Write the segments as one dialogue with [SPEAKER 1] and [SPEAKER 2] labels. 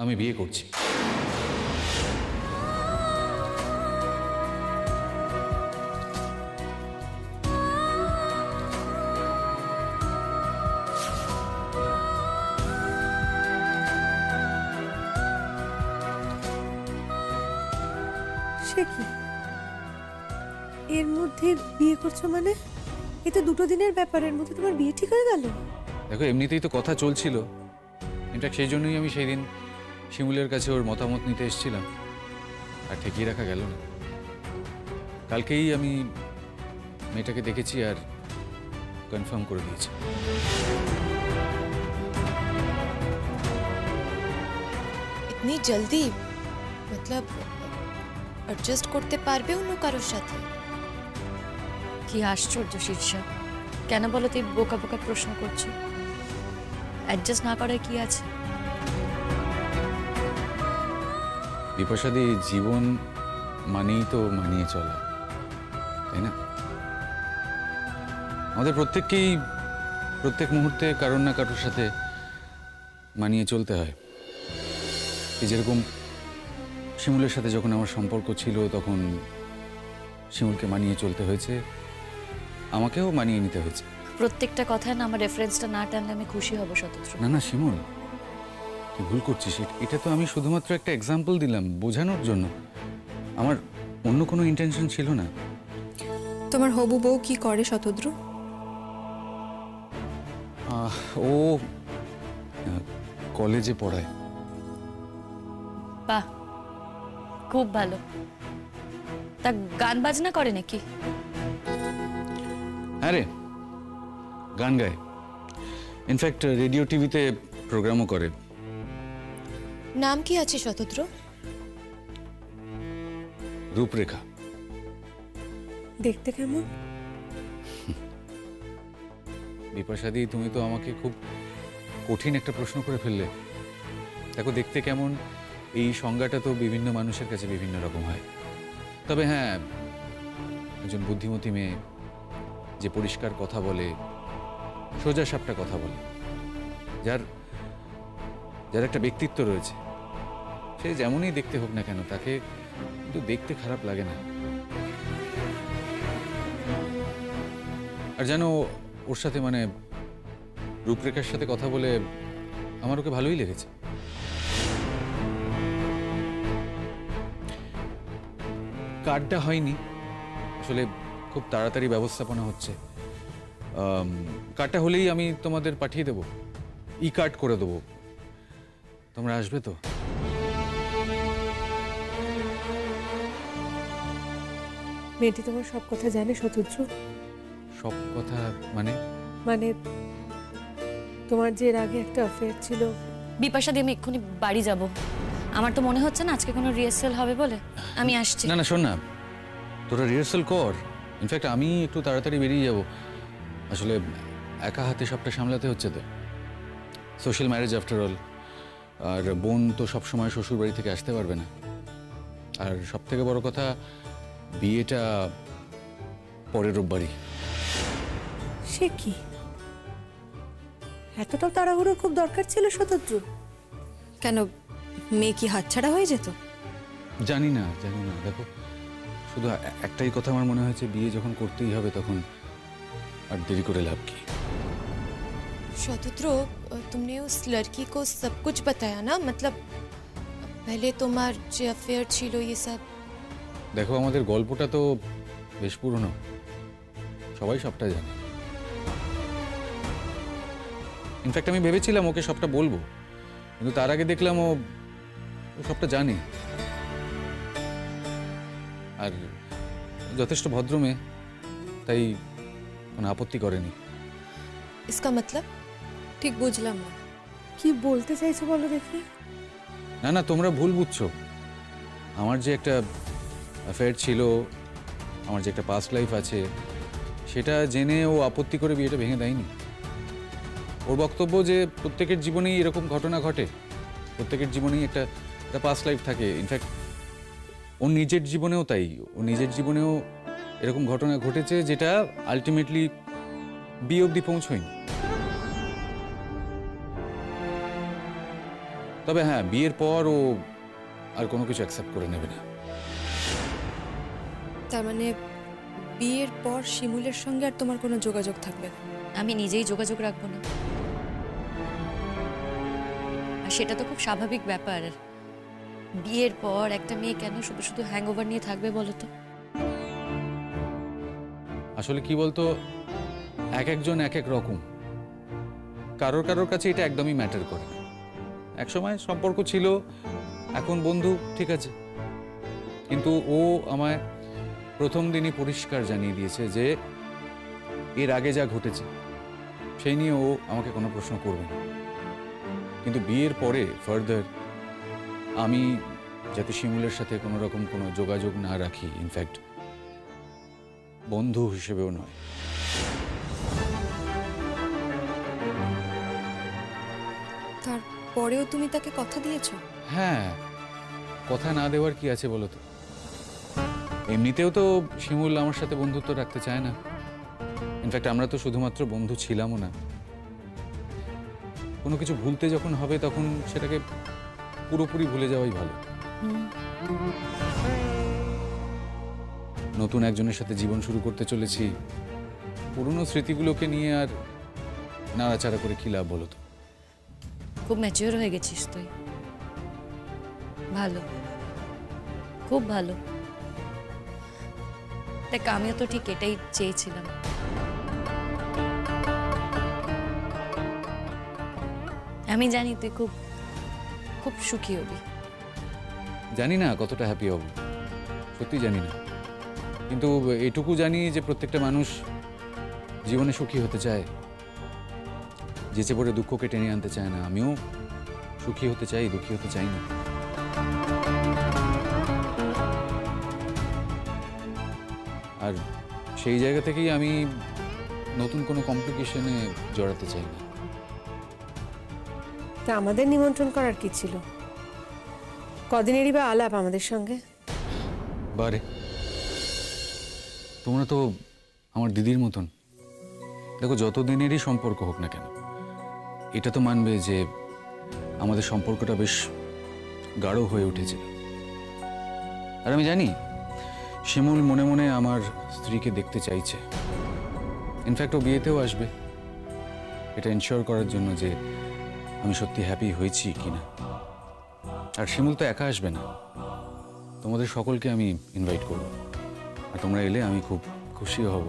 [SPEAKER 1] আমি বিয়ে করছি।
[SPEAKER 2] সে কি এর মধ্যে বিয়ে করছো মানে? এ তো দুটো দিনের ব্যাপার, এর মধ্যে তোমার বিয়ে ঠিক হয়ে গেল?
[SPEAKER 1] দেখো, এমনিতেই তো কথা চলছিল। ইনফ্যাক্ট সেই জন্যই আমি সেই দিন শিমুলের কাছে ওর মতামত নিতে এসেছিলাম, আর ঠেকিয়ে রাখা গেল না। কালকেই আমি মেয়েটাকে দেখেছি আর কনফার্ম করে দিয়েছি।
[SPEAKER 3] इतनी जल्दी मतलब एडजस्ट করতে পারবে অন্য কারোর সাথে?
[SPEAKER 4] কি আশ্চর্য শীর্ষা, কেন বলো তুই বোকা বোকা প্রশ্ন করছো? অ্যাডজাস্ট না করার কি আছে?
[SPEAKER 1] বিপাশাদি, জীবন মানেই তো মানিয়ে চলা, তাই না? আমাদের প্রত্যেককেই প্রত্যেক মুহূর্তে কারোর না কারোর সাথে মানিয়ে চলতে হয়। যেরকম শিমুলের সাথে যখন আমার সম্পর্ক ছিল তখন শিমুলকে মানিয়ে চলতে হয়েছে, আমাকেও মানিয়ে নিতে হয়েছে।
[SPEAKER 4] প্রত্যেকটা কথায় না আমার রেফারেন্সটা না টানলে আমি খুশি হব শতদ্রু।
[SPEAKER 1] না না শিমুল, তুই ভুল করছিস। এটা তো আমি শুধুমাত্র একটা এক্সাম্পল দিলাম বোঝানোর জন্য, আমার অন্য কোনো ইন্টেনশন ছিল না।
[SPEAKER 3] তোমার হবু বউ কি করে শতদ্রু?
[SPEAKER 1] ও কলেজে পড়ায়।
[SPEAKER 4] বাহ, খুব ভালো। তা গান বাজনা করে নাকি?
[SPEAKER 1] হ্যাঁ রে, গান গায়। ইনফ্যাক্ট রেডিও টিভিতে প্রোগ্রামও করে।
[SPEAKER 3] নাম কি আছে শতদ্রু?
[SPEAKER 1] রূপরেখা।
[SPEAKER 2] দেখতে কেমন?
[SPEAKER 1] বিপাশাদি, তুমি তো আমাকে খুব কঠিন একটা প্রশ্ন করে ফেললে। দেখো, দেখতে কেমন এই সংজ্ঞাটা তো বিভিন্ন মানুষের কাছে বিভিন্ন রকম হয়। তবে হ্যাঁ, একজন বুদ্ধিমতী মেয়ে যে পরিষ্কার কথা বলে, সোজা সাপটা কথা বলে, যার যার একটা ব্যক্তিত্ব রয়েছে, সে যেমনই দেখতে হোক না কেন তাকে কিন্তু দেখতে খারাপ লাগে না। আর জানো, ওর সাথে মানে রূপরেখার সাথে কথা বলে আমার ওকে ভালোই লেগেছে। কার্ডটা হয়নি আসলে, খুব তাড়াতাড়ি ব্যবস্থাপনা হচ্ছে। কার্ডটা হলেই আমি তোমাদের পাঠিয়ে দেবো, ই কার্ড করে দেবো। তোমরা আসবে তো?
[SPEAKER 2] মেয়েটি তোমার সব কথা জানে শতদ্রু?
[SPEAKER 1] সব কথা মানে?
[SPEAKER 2] মানে তোমার যে এর আগে একটা অ্যাফেয়ার ছিল।
[SPEAKER 4] বিপাশা দিয়ে আমি এক্ষুনি বাড়ি যাব। আমার তো মনে হচ্ছে না আজকে কোনো রিহার্সাল হবে বলে। আমি আসছি।
[SPEAKER 1] না না, শোন না, তোরা রিহার্সাল কর। ইনফ্যাক্ট আমি একটু তাড়াতাড়ি বেরিয়ে যাব। আসলে একা হাতে সবটা সামলাতে হচ্ছে তো। Social marriage after all. আর বোন তো সবসময় শ্বশুর বাড়ি থেকে আসতে পারবে না। আর সব থেকে বড় কথা, বিয়েটা পরের রোববারই।
[SPEAKER 2] সে কি, এতটা তাড়াহুড়োর খুব দরকার ছিল শতদ্রু?
[SPEAKER 3] কেন, মেয়ে কি হাতছাড়া হয়ে যেত?
[SPEAKER 1] জানি না জানি না, দেখো শুধু একটাই কথা আমার মনে হয়েছে, বিয়ে যখন করতেই হবে তখন আর দেরি করে লাভ কি।
[SPEAKER 3] शतद्रु, तुमने उस लड़की को सब कुछ बताया ना? मतलब पहले तुम्हार जो अफेयर छिलो ये सब।
[SPEAKER 1] দেখো, আমাদের গল্পটা তো বেশ পুরনো, সবাই সবটা জানে। ইনফ্যাক্ট আমি ভেবেছিলাম ওকে সবটা বলবো, কিন্তু তার আগে দেখলাম ও সবটা জানে। আর যথেষ্ট ভদ্র মেয়ে, তাই কোনো আপত্তি করেনি।
[SPEAKER 3] इसका मतलब? ठीक बुझलाम ना।
[SPEAKER 2] কি বলতে চাইছো বলো দেখি?
[SPEAKER 1] না না, তোমরা ভুল বুঝছো। আমার যে একটা অ্যাফেয়ার ছিল, আমার যে একটা পাস্ট লাইফ আছে, সেটা জেনে ও আপত্তি করে বিয়েটা ভেঙে দেয়নি। ওর বক্তব্য যে প্রত্যেকের জীবনেই এরকম ঘটনা ঘটে, প্রত্যেকের জীবনেই একটা পাস্ট লাইফ থাকে। ইনফ্যাক্ট ওর নিজের জীবনেও তাই, ও নিজের জীবনেও এরকম ঘটনা ঘটেছে যেটা আলটিমেটলি বিয়ে অবধি পৌঁছয়নি। তবে হ্যাঁ, বিয়ের পর ও আর কোনো কিছু অ্যাকসেপ্ট করে নেবে না।
[SPEAKER 5] তার মানে বিয়ের পর শিমুলের সঙ্গে আর তোমার কোনো যোগাযোগ থাকবে না?
[SPEAKER 4] আমি নিজেই যোগাযোগ রাখবো না, আর সেটা তো খুব স্বাভাবিক ব্যাপার। বিয়ের পর একটা মেয়ে কেন শুধু শুধু হ্যাংওভার নিয়ে থাকবে বলো তো?
[SPEAKER 1] আসলে কি বলতো, এক একজন এক এক রকম। কারোর কারোর কাছে এটা একদমই ম্যাটার করে না। একসময় সম্পর্ক ছিল, এখন বন্ধু, ঠিক আছে। কিন্তু ও আমায় প্রথম দিনই পরিষ্কার জানিয়ে দিয়েছে যে এর আগে যা ঘটেছে সেই নিয়ে ও আমাকে কোনো প্রশ্ন করবে না। কিন্তু বিয়ের পরে ফার্দার আমি যাতে শিমুলের সাথে কোনো রকম কোনো যোগাযোগ না রাখি, ইনফ্যাক্ট বন্ধু হিসেবেও নয়।
[SPEAKER 5] তারপরেও তুমি তাকে কথা দিয়েছো?
[SPEAKER 1] হ্যাঁ, কথা না দেওয়ার কি আছে বলো তো? এমনিতেও তো শিমুল আমার সাথে বন্ধুত্ব রাখতে চায় না। ইনফ্যাক্ট আমরা তো শুধুমাত্র বন্ধু ছিলামও না। কোনো কিছু ভুলতে যখন হবে তখন সেটাকে পুরোপুরি ভুলে যাওয়াই ভালো। নতুন একজনের সাথে জীবন শুরু করতে চলেছি, পুরনো স্মৃতিগুলোকে নিয়ে আর নাড়াচাড়া করে কি লাভ বলো তো?
[SPEAKER 4] খুব ম্যাচিওর হয়ে গেছিস তুই, ভালো, খুব ভালো। দেখ, আমিও তো ঠিক এটাই চেয়েছিলাম। আমি জানি তুই খুব খুব সুখী হবি।
[SPEAKER 1] জানি না কতটা হ্যাপি হব, সত্যি জানি না। কিন্তু এটুকু জানি যে প্রত্যেকটা মানুষ জীবনে সুখী হতে চায়, যেচে পড়ে দুঃখকে টেনে আনতে চায় না। আমিও সুখী হতে চাই, দুঃখী হতে চাই না। আর সেই জায়গা থেকেই আমি নতুন কোনো কমপ্লিকেশনে জড়াতে চাই না।
[SPEAKER 2] তা আমাদের নিমন্ত্রণ করার কি ছিল? কদিনেরই বা আলাপ আমাদের সঙ্গে।
[SPEAKER 1] বারে, তোমরা তো আমার দিদির মতন। দেখো, যত দিনেরই সম্পর্ক হোক না কেন, এটা তো মানবে যে আমাদের সম্পর্কটা বেশ গাঢ় হয়ে উঠেছে। আর আমি জানি শিমুল মনে মনে আমার স্ত্রীকে দেখতে চাইছে। ইনফ্যাক্ট ও বিয়েতেও আসবে, এটা এনশিওর করার জন্য যে আমি সত্যি হ্যাপি হয়েছি কিনা। আর শিমুল তো একা আসবে না, তোমাদের সকলকে আমি ইনভাইট করব। আর তোমরা এলে আমি খুব খুশি হব।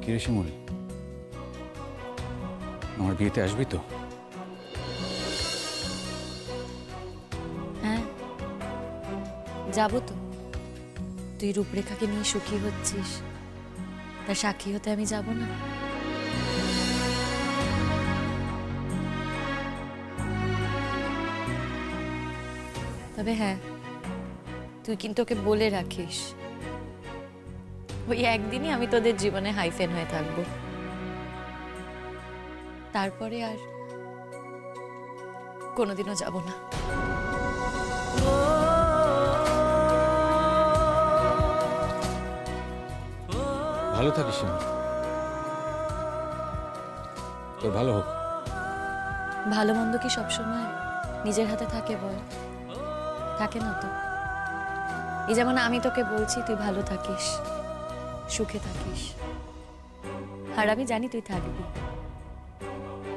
[SPEAKER 1] কিরে শিমুল, আমার বিয়েতে আসবি তো?
[SPEAKER 4] হ্যাঁ, যাবো তো। তুই রূপরেখাকে নিয়ে সুখী হচ্ছিস, তার সাক্ষী হতে আমি যাব না? তবে হ্যাঁ, তুই কিন্তু ওকে বলে রাখিস, ওই একদিনই আমি তোদের জীবনে হাইফেন হয়ে থাকবো। তারপরে আর কোনোদিনও যাব না।
[SPEAKER 1] ভালো থাকিস শিমুল, তোর ভালো হোক।
[SPEAKER 4] ভালো মন্দ কি সবসময় নিজের হাতে থাকে বল? থাকে না তো। এই যেমন আমি তোকে বলছি তুই ভালো থাকিস, সুখে থাকিস, আর আমি জানি তুই থাকবি।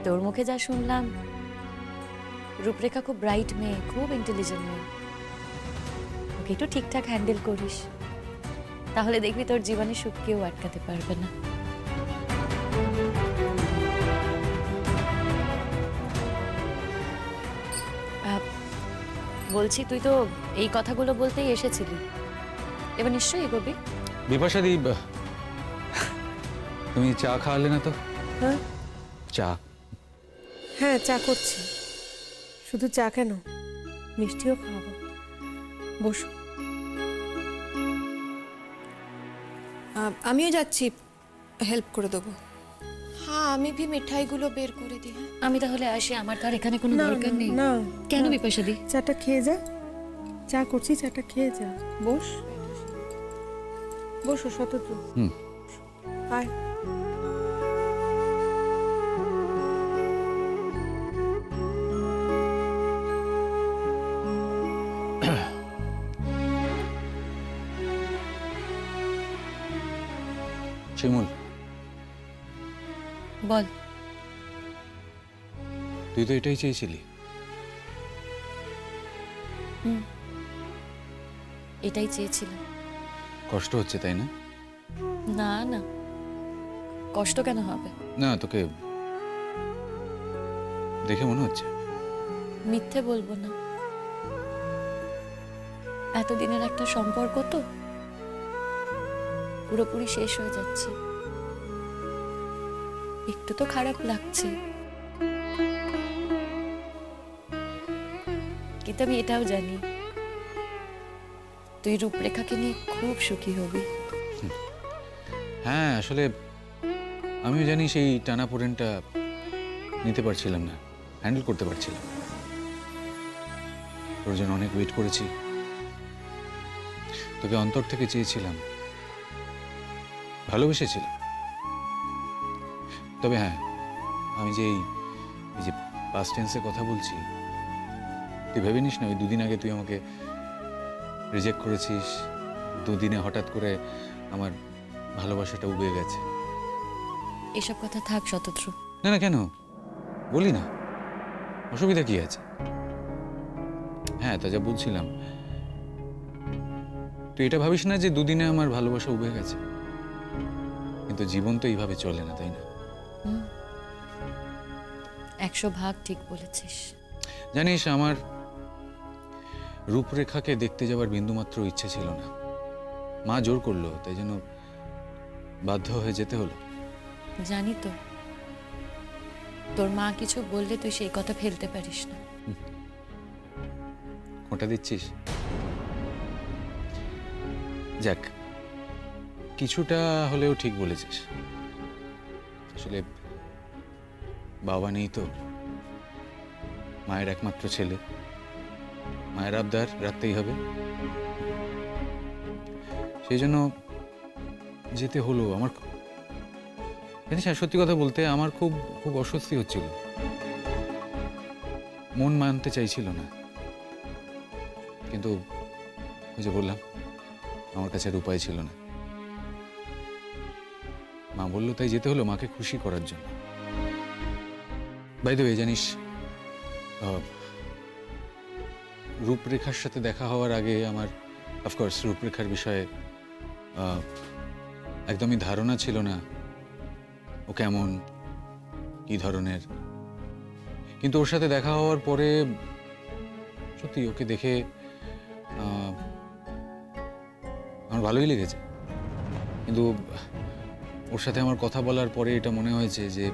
[SPEAKER 4] তোর মুখে যা শুনলাম, রূপরেখা খুব ব্রাইট মেয়ে, খুব ইন্টেলিজেন্ট মেয়ে। ওকে একটু ঠিকঠাক হ্যান্ডেল করিস, তাহলে দেখবি তোর জীবনে সুখ কেউ আটকাতে পারবে না। বলছি, তুই তো এই কথাগুলো বলতেই এসেছিলি, এবার নিশ্চয়ই এগোবি।
[SPEAKER 1] বিপাশাদি, তুমি চা খাওয়ালে না তো?
[SPEAKER 2] হ্যাঁ
[SPEAKER 1] চা?
[SPEAKER 2] হ্যাঁ, চা করছি। শুধু চা কেন, মিষ্টিও খাওয়াবো। বসো।
[SPEAKER 5] আমিও যাচ্ছি, হেল্প করে দেবো।
[SPEAKER 3] हाँ আমি भी মিঠাইগুলো বের করে দিই। হ্যাঁ,
[SPEAKER 4] আমি তাহলে আসি, আমার তো আর এখানে কোনো
[SPEAKER 2] না,
[SPEAKER 4] দরকার নেই।
[SPEAKER 2] না,
[SPEAKER 4] কেন
[SPEAKER 2] না।
[SPEAKER 4] বিপাশাদি?
[SPEAKER 2] চাটা খেয়ে যা। চা করছি, চাটা খেয়ে যা। বস, বসো শতদ্রু।
[SPEAKER 1] হুম।
[SPEAKER 2] আয়।
[SPEAKER 1] শিমুল,
[SPEAKER 4] বল।
[SPEAKER 1] তুই তো এটাই চেয়েছিলি।
[SPEAKER 4] এটাই চেয়েছিলাম।
[SPEAKER 1] কষ্ট হচ্ছে তাই না?
[SPEAKER 4] না না, কষ্ট কেন হবে?
[SPEAKER 1] না, তোকে দেখে মনে হচ্ছে।
[SPEAKER 4] মিথ্যে বলবো না, এতদিনের একটা সম্পর্ক তো পুরোপুরি শেষ হয়ে যাচ্ছে, একটু তো খারাপ লাগছে। কিন্তু আমি এটাও জানি তুই রূপরেখাকে নিয়ে খুব সুখী হবি।
[SPEAKER 1] হ্যাঁ, আসলে আমিও জানি সেই টানাপোড়েনটা নিতে পারছিলাম না, হ্যান্ডেল করতে পারছিলাম না। তোর জন্য অনেক ওয়েট করেছি, তোকে অন্তর থেকে চেয়েছিলাম, ভালোবেসেছিলাম। তবে হ্যাঁ, আমি যে এই যে পাস্ট টেন্সে কথা বলছি, তুই ভেবে নিস না ওই দুদিন আগে তুই আমাকে রিজেক্ট করেছিস, দুদিনে হঠাৎ করে আমার ভালোবাসাটা উবে গেছে।
[SPEAKER 4] এসব কথা থাক শতদ্রু।
[SPEAKER 1] না না, কেন বলি না, অসুবিধা কি আছে? হ্যাঁ, তা যা বলছিলাম, তুই এটা ভাবিস না যে দুদিনে আমার ভালোবাসা উবে গেছে, কিন্তু জীবন তো এইভাবে চলে না, তাই না?
[SPEAKER 4] 100% ঠিক বলেছিস।
[SPEAKER 1] জানিস, আমার রূপরেখাকে দেখতে যাওয়ার বিন্দুমাত্র ইচ্ছে ছিল না, মা জোর করলো, তাই যেন বাধ্য হয়ে যেতে হলো।
[SPEAKER 4] জানি তো, তোর মা কিছু বললে তুই সেই কথা ফেলতে পারিস না।
[SPEAKER 1] ওটা দিচ্ছিস? যাক, কিছুটা হলেও ঠিক বলেছিস। আসলে বাবা নেই তো, মায়ের একমাত্র ছেলে, মায়ের আবদার রাখতেই হবে, সেই জন্য যেতে হলো। আমার জানিস, সত্যি কথা বলতে আমার খুব খুব অস্বস্তি হচ্ছিল, মন মানতে চাইছিল না, কিন্তু ওই যে বললাম, আমার কাছে আর উপায় ছিল না। মা বললো তাই যেতে হলো, মাকে খুশি করার জন্য। বাই দ্য ওয়ে, জানিস, রূপরেখার সাথে দেখা হওয়ার আগে আমার অফকোর্স রূপরেখার বিষয়ে একদমই ধারণা ছিল না ও কেমন, কি ধরনের। কিন্তু ওর সাথে দেখা হওয়ার পরে সত্যি ওকে দেখে আমার ভালোই লেগেছে। কিন্তু ওর সাথে আমার কথা বলার পরে এটা মনে হয়েছে যে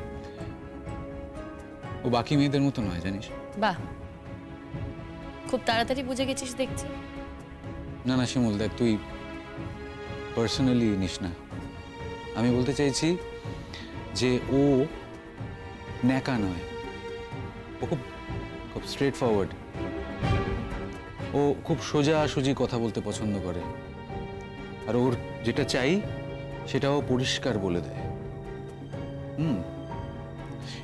[SPEAKER 1] ও বাকি মেয়েদের মতো নয়, জানিস।
[SPEAKER 4] বাহ, খুব তাড়াতাড়ি বুঝে গেছিস দেখছি।
[SPEAKER 1] না না শিমুল, দেখ, তুই পার্সোনালি নিস না। আমি বলতে চাইছি যে ও ন্যাকা নয়, ও খুব খুব স্ট্রেট ফরওয়ার্ড, ও খুব সোজাসুজি কথা বলতে পছন্দ করে, আর ওর যেটা চাই সেটাও পরিষ্কার বলে দেয়।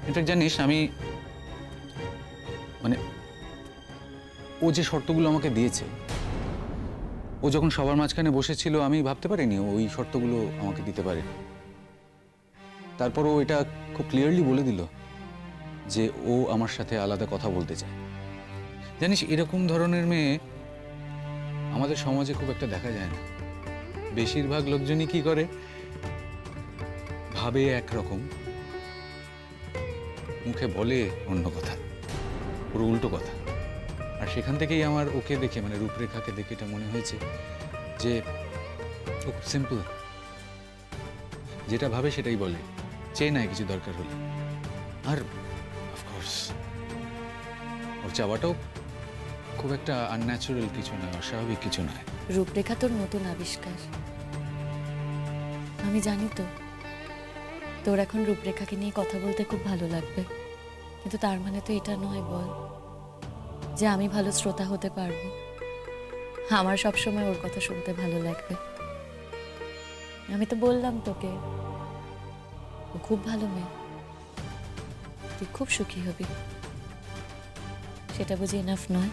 [SPEAKER 1] ইনফ্যাক্ট জানিস, আমি মানে ও যে শর্তগুলো আমাকে দিয়েছে, ও যখন সবার মাঝখানে বসেছিল, আমি ভাবতে পারিনি ও ওই শর্তগুলো আমাকে দিতে পারে। তারপর ও এটা খুব ক্লিয়ারলি বলে দিল যে ও আমার সাথে আলাদা কথা বলতে চায়। জানিস, এরকম ধরনের মেয়ে আমাদের সমাজে খুব একটা দেখা যায় না। বেশিরভাগ লোকজনই কি করে, ভাবে একরকম, মুখে বলে অন্য কথা, পুরো উল্টো কথা। আর সেখান থেকেই আমার ওকে দেখে, মানে রূপরেখাকে দেখে এটা মনে হয়েছে যে ও খুব সিম্পল, যেটা ভাবে সেটাই বলে, চেয়ে নেয় কিছু দরকার হলে। আর অফকোর্স ওর চাওয়াটাও খুব একটা আনন্যাচারাল কিছু নয়, অস্বাভাবিক কিছু নয়।
[SPEAKER 4] রূপরেখা তোর নতুন আবিষ্কার, আমি জানি তো তোর এখন রূপরেখাকে নিয়ে কথা বলতে খুব ভালো লাগবে, কিন্তু তার মানে তো এটা নয় বল যে আমি ভালো শ্রোতা হতে পারবো। আমার সবসময় ওর কথা শুনতে ভালো লাগবে। আমি তো বললাম তোকে, ও খুব ভালো মেয়ে, তুই খুব সুখী হবি, সেটা বুঝি এনাফ নয়?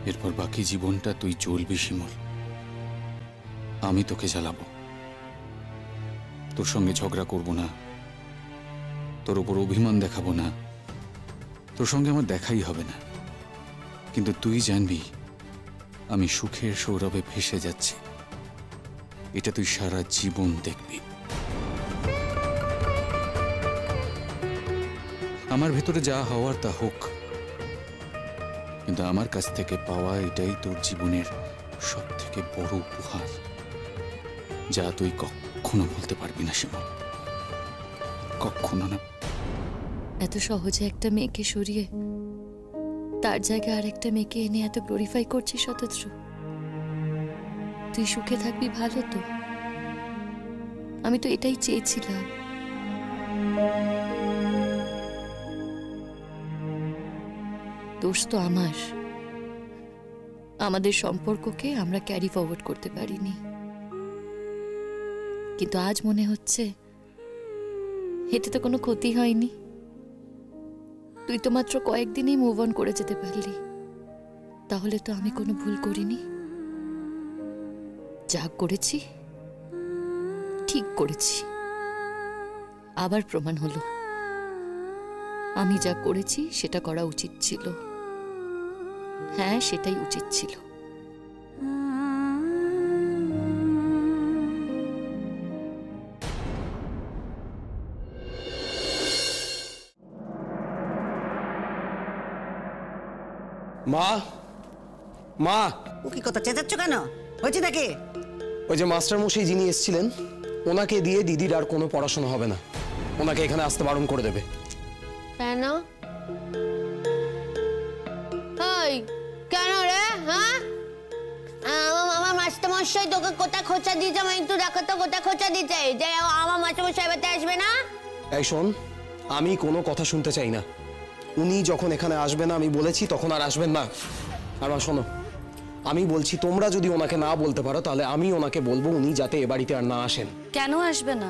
[SPEAKER 1] এরপর বাকি জীবনটা তুই চলবি শিমুল, আমি তোকে জ্বালাবো, তোর সঙ্গে ঝগড়া করব না, তোর উপর অভিমান দেখাবো না, তোর সঙ্গে আমার দেখাই হবে না, কিন্তু তুই জানবি আমি সুখের সৌরভে ভেসে যাচ্ছি, এটা তুই সারা জীবন দেখবি। আমার ভেতরে যা হওয়ার তা হোক, কিন্তু আমার কাছ থেকে পাওয়া এটাই তোর জীবনের সব থেকে বড় উপহার, যা তুই কখনো বলতে পারবি না শিমুল, কখনো না।
[SPEAKER 4] এত সহজে একটা মেয়েকে সরিয়ে তার জায়গায় আরেকটা মেয়েকে এনে এত গ্লোরিফাই করছিস শতদ্রু। তুই সুখে থাকবি, ভালো তো? আমি তো এটাই চেয়েছিলাম। দোষ তো আমার, আমাদের সম্পর্ককে আমরা ক্যারি ফরওয়ার্ড করতে পারিনি। কিন্তু আজ মনে হচ্ছে এতে তো কোনো ক্ষতি হয়নি। তুই তো মাত্র কয়েকদিনই মুভ অন করে যেতে পারলি, তাহলে তো আমি কোনো ভুল করিনি। যা করেছি ঠিক করেছি। আবার প্রমাণ হলো আমি যা করেছি সেটা করা উচিত ছিল। হ্যাঁ, সেটাই উচিত ছিল।
[SPEAKER 6] মা, মা,
[SPEAKER 7] ও কি কথা চেঁচাচ্ছ কেন? হয়েছে নাকি?
[SPEAKER 6] ওই যে মাস্টার মশাই যিনি এসেছিলেন, ওনাকে দিয়ে দিদির আর কোনো পড়াশোনা হবে না, ওনাকে এখানে আসতে বারণ করে দেবে।
[SPEAKER 8] কেন? কেন রে? হ্যাঁ, আমার মাস্টারমশাই তোকে কোথায় খোঁচা দিয়েছে? আমি একটু দেখো তো কোথায় খোঁচা দিতে, যে আমার মাস্টারমশাই এবারে আসবে না?
[SPEAKER 6] এই শোন, আমি কোনো কথা শুনতে চাই না। উনি যখন এখানে আসবেন আমি বলেছি তখন আর আসবেন না। আর মা শোনো, আমি বলছি তোমরা যদি ওনাকে না বলতে পারো তাহলে আমি ওনাকে বলবো উনি যাতে এ বাড়িতে আর না আসেন।
[SPEAKER 4] কেন আসবে না?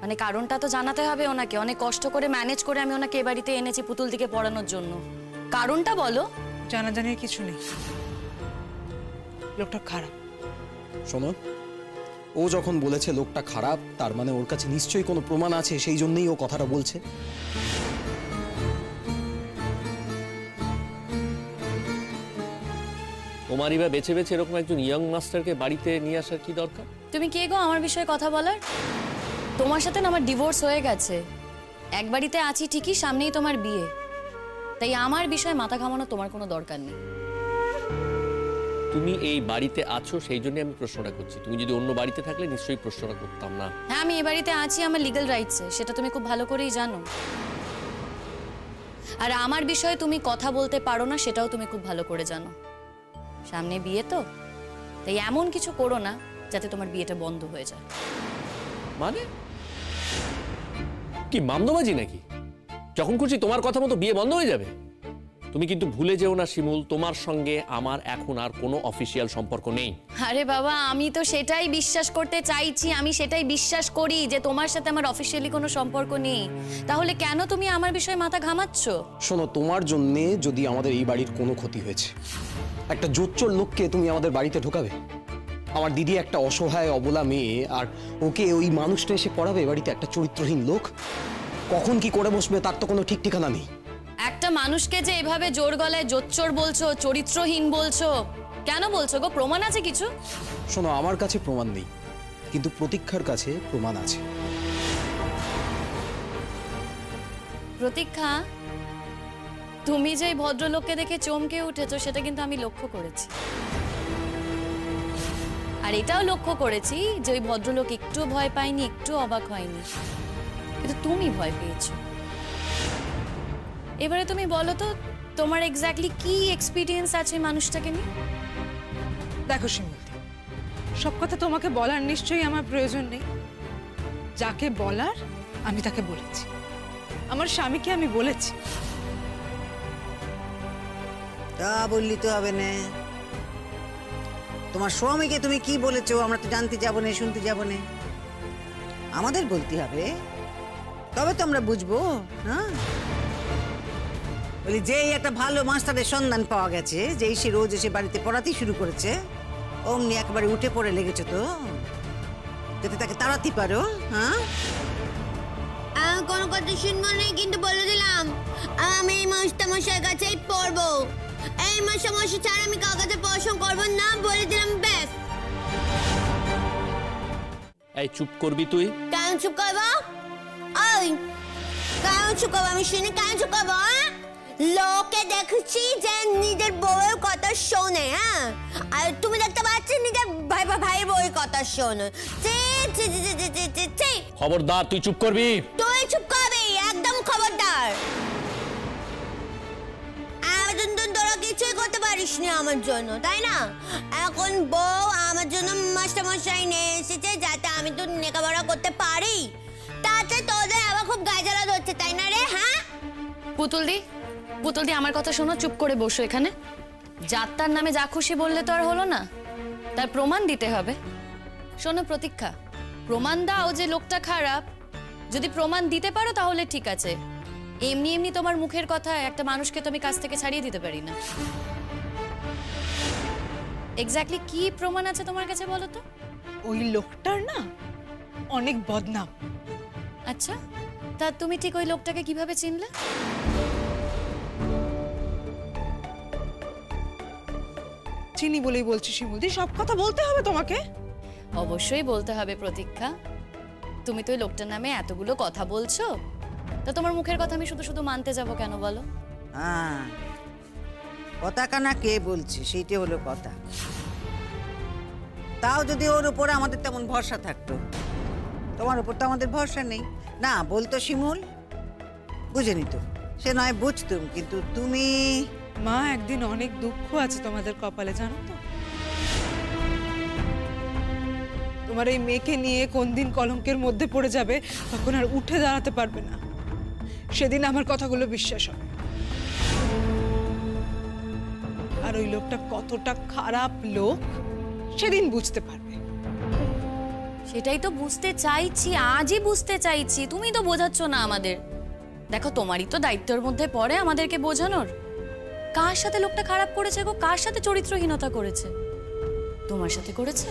[SPEAKER 4] মানে কারণটা তো জানাতে হবে ওনাকে। অনেক কষ্ট করে ম্যানেজ করে আমি ওনাকে এ বাড়িতে এনেছি পুতুল দিকে পড়ানোর জন্য। কারণটা বলো।
[SPEAKER 2] জানাজানির কিছু নেই, লোকটা খারাপ।
[SPEAKER 6] শোনো, ও যখন বলেছে লোকটা খারাপ, তার মানে ওর কাছে নিশ্চয়ই কোনো প্রমাণ আছে, সেই জন্যই ও কথাটা বলছে।
[SPEAKER 9] তোমারই বা বেছে বেছে এরকম একজন ইয়াং মাস্টারকে বাড়িতে নিয়ে আসার কি দরকার?
[SPEAKER 4] তুমি কে গো আমার বিষয়ে কথা বলার? তোমার সাথে না আমার ডিভোর্স হয়ে গেছে। এক বাড়িতে আছি ঠিকই, সামনেই তোমার বিয়ে, তাই আমার বিষয়ে মাথা ঘামানো তোমার কোনো দরকার নেই।
[SPEAKER 9] তুমি এই বাড়িতে আছো সেই জন্য আমি প্রশ্নটা করছি। তুমি যদি অন্য বাড়িতে থাকলে নিশ্চয়ই প্রশ্নটা করতাম না।
[SPEAKER 4] হ্যাঁ, আমি এ বাড়িতে আছি আমার লিগ্যাল রাইটসে, সেটা তুমি খুব ভালো করেই জানো। আর আমার বিষয়ে তুমি কথা বলতে পারো না সেটাও তুমি খুব ভালো করে জানো। সামনে বিয়ে তো, তাই এমন কিছু করো না যাতে তোমার বিয়েটা বন্ধ হয়ে যায়।
[SPEAKER 9] মানে কি মামদোবাজি নাকি? যখন খুশি তোমার কথা মতো বিয়ে বন্ধ হয়ে যাবে? তুমি কিন্তু ভুলে যেও না শিমুল, তোমার সঙ্গে আমার এখন আর কোনো অফিসিয়াল সম্পর্ক নেই।
[SPEAKER 4] আরে বাবা, আমি তো সেটাই বিশ্বাস করতে চাইছি, আমি সেটাই বিশ্বাস করি যে তোমার সাথে আমার অফিসিয়ালি কোনো সম্পর্ক নেই। তাহলে কেন তুমি আমার বিষয়ে মাথা ঘামাচ্ছ?
[SPEAKER 6] শোনো, তোমার জন্য যদি আমাদের এই বাড়ির কোনো ক্ষতি হয়েছে, একটা জোচ্চোর লোককে তুমি আমাদের বাড়িতে ঢোকাবে? আমার দিদি একটা অসহায় অবলা মেয়ে, আর ওকে ওই মানুষটা এসে পড়াবে বাড়িতে? একটা চরিত্রহীন লোক কখন কি করে বসবে তার তো কোনো ঠিক ঠিকানা নেই।
[SPEAKER 4] একটা মানুষকে যে এভাবে জোর গলায় জোচ্চোর বলছো, চরিত্রহীন বলছো, কেন বলছো গো? প্রমাণ আছে কিছু?
[SPEAKER 6] শোনো, আমার কাছে প্রমাণ নেই, কিন্তু প্রতীক্ষার কাছে প্রমাণ আছে।
[SPEAKER 4] প্রতীক্ষা, তুমি যে ভদ্রলোককে দেখে চমকে উঠেছো সেটা কিন্তু আমি লক্ষ্য করেছি। আর এটাও লক্ষ্য করেছি যে ওই ভদ্রলোক একটু ভয় পায়নি, একটু অবাক হয়নি, কিন্তু তুমি ভয় পেয়েছো। এবারে তুমি বলো তো, তোমার এক্স্যাক্টলি কি এক্সপিরিয়েন্স আছে মানুষটাকে নিয়ে?
[SPEAKER 2] দেখো শিমুলদি, সব কথা তোমাকে বলার নিশ্চয়ই আমার প্রয়োজন নেই। যাকে বলার আমি তাকে বলেছি, আমার স্বামীকে আমি বলেছি।
[SPEAKER 7] তা বললি তো হবে না। তোমার স্বামীকে তুমি কি বলেছো আমরা তো জানতে যাবো না, শুনতে যাবো না, আমাদের বলতে হবে, তবে তো আমরা বুঝবো। হ্যাঁ, বলি যেই একটা ভালো মাস্টারের সন্ধান পাওয়া গেছে, যেই সে রোজ এসে বাড়িতে পড়াতেই শুরু করেছে, অমনি একেবারে উঠে পড়ে লেগেছে তো, যাতে তাকে তাড়াতে পারো। হ্যাঁ,
[SPEAKER 8] আমি কোনো কথা শুনবো না, কিন্তু বলে দিলাম আমি এই মাস্টারমশাইয়ের কাছেই পড়বো। এই মাস্টারমশাই ছাড়া আমি কার কাছে পড়াশোনা করবো না, বলে দিলাম ব্যাস।
[SPEAKER 9] এই চুপ করবি তুই?
[SPEAKER 8] কেন চুপ করবো? ওই কেন চুপ করবো? আমি শুনে কেন চুপ করবো? লোকে দেখছি যে নিজের বউয়ের কথা শোনে, হ্যাঁ, আর তুমি দেখতে পাচ্ছ নিজের ভাইয়ের বউয়ের কথা শোনো।
[SPEAKER 9] খবরদার, তুই চুপ করবি।
[SPEAKER 8] তুই চুপ করবি, একদম খবরদার। তোরা কিছুই করতে পারিস না আমার জন্য, তাই না? এখন বউ আমার জন্য মাস্টারমশাই নিয়ে এসেছে যাতে আমি তো লেখাপড়া করতে পারি, তাতে তোদের আবার খুব গাজালা ধরছে, তাই না রে? হ্যাঁ,
[SPEAKER 4] পুতুলদি আমার কথা শোনো, চুপ করে বসো এখানে। যাত্রার নামে যা খুশি বললে তো আর হলো না, তার প্রমাণ দিতে হবে। শোনো প্রতীক্ষা, প্রমাণ দাও যে লোকটা খারাপ। যদি প্রমাণ দিতে পারো তাহলে ঠিক আছে, এমনি এমনি তোমার মুখের কথা একটা মানুষকে তো আমি কাছ থেকে ছাড়িয়ে দিতে পারি না। এক্স্যাক্টলি কি প্রমাণ আছে তোমার কাছে বলো তো?
[SPEAKER 2] ওই লোকটার না অনেক বদনাম।
[SPEAKER 4] আচ্ছা, তা তুমি ঠিক ওই লোকটাকে কিভাবে চিনলে?
[SPEAKER 2] চিনি বলেই বলছি শিমুলদি, সব কথা বলতে হবে তোমাকে?
[SPEAKER 4] অবশ্যই বলতে হবে প্রতীক্ষা। তুমি তো ওই লোকটার নামে এতগুলো কথা বলছো, তা তোমার মুখের কথা আমি শুধু শুধু মানতে যাব কেন বলো?
[SPEAKER 7] হ্যাঁ, কথা কানা কে বলছে সেইটা হলো কথা। তাও যদি ওর উপরে আমাদের তেমন ভরসা থাকতো, তোমার উপর তো আমাদের ভরসা নেই। না বলতো শিমুল, বুঝে নিত, সে নয় বুঝতুম, কিন্তু তুমি।
[SPEAKER 2] মা, একদিন অনেক দুঃখ আছে তোমাদের কপালে, জানো তো? তোমার এই মেয়েকে নিয়ে কোন দিন কলঙ্কের মধ্যে পড়ে যাবে, তখন আর উঠে দাঁড়াতে পারবে না। সেদিন আমার কথাগুলো বিশ্বাস হবে। আর ওই লোকটা কতটা খারাপ লোক সেদিন বুঝতে পারবে।
[SPEAKER 4] সেটাই তো বুঝতে চাইছি, আজই বুঝতে চাইছি। তুমি তো বোঝাচ্ছ না আমাদের। দেখো, তোমারই তো দায়িত্বের মধ্যে পড়ে আমাদেরকে বোঝানোর। কার সাথে লোকটা খারাপ করেছে গো? কার সাথে চরিত্রহীনতা করেছে? তোমার সাথে করেছে?